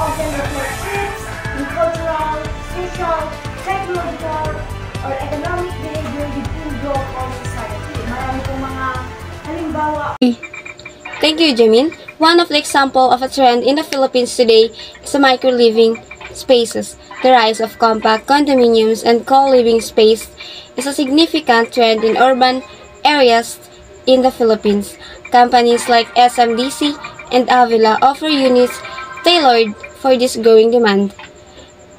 often reflect shifts in cultural, social, psychological, or economic behavior within global society. Marami pong mga halimbawa. Thank you, Jamin. One of the example of a trend in the Philippines today is the micro-living spaces. The rise of compact condominiums and co-living space is a significant trend in urban areas in the Philippines. Companies like SMDC and Avila offer units tailored for this growing demand.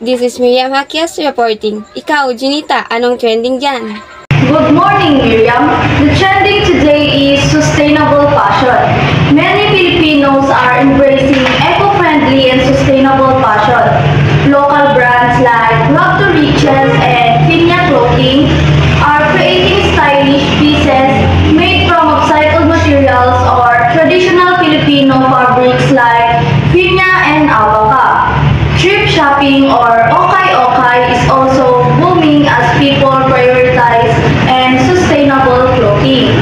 This is Miriam Hakias reporting. Ikaw, Junita, anong trending dyan? Good morning, Miriam. The trending today is sustainable fashion. Many Filipinos are embracing eco-friendly and sustainable fashion. Local brands like Rock to Riches and Pinya Clothing are creating stylish pieces made from upcycled materials or traditional Filipino fabrics like pinya and abaca. Thrift shopping or okay-okay is also booming as people prioritize and sustainable clothing.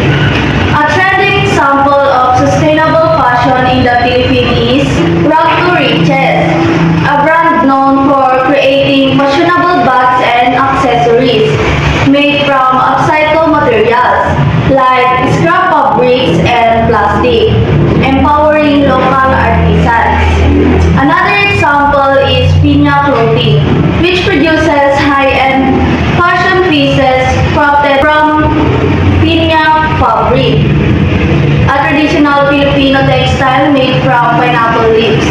A trending example of sustainable fashion in the Philippines is Rock to Riches, a brand known for creating fashionable bags and accessories made from upcycled materials like scrap fabrics and plastic, empowering local artisans. Another example is Pinya Clothing, which produces high-end fashion pieces crafted from pinya fabric, a traditional Filipino textile made from pineapple leaves.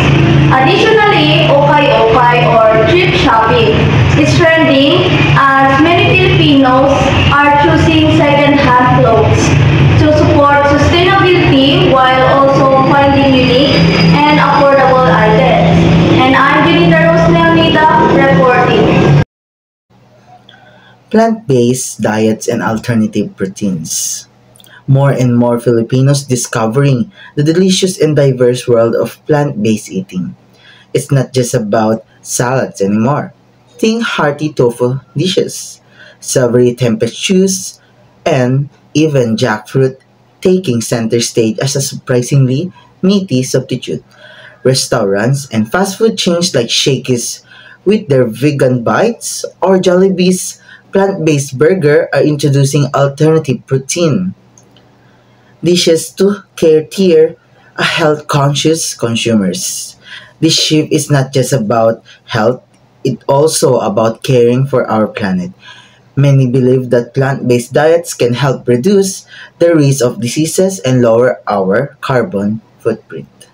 Additionally, okay-okay or thrift shopping is trending as many Filipinos are choosing second-hand clothes to support sustainability while also finding unique and affordable items. And I'm Junita Rose Leonida reporting. Plant-based diets and alternative proteins. More and more Filipinos discovering the delicious and diverse world of plant-based eating. It's not just about salads anymore. Think hearty tofu dishes, savory tempeh stews, and even jackfruit taking center stage as a surprisingly meaty substitute. Restaurants and fast food chains like Shakey's with their vegan bites or Jollibee's plant-based burger are introducing alternative protein dishes to cater a health-conscious consumers. This shift is not just about health, it's also about caring for our planet. Many believe that plant-based diets can help reduce the risk of diseases and lower our carbon footprint.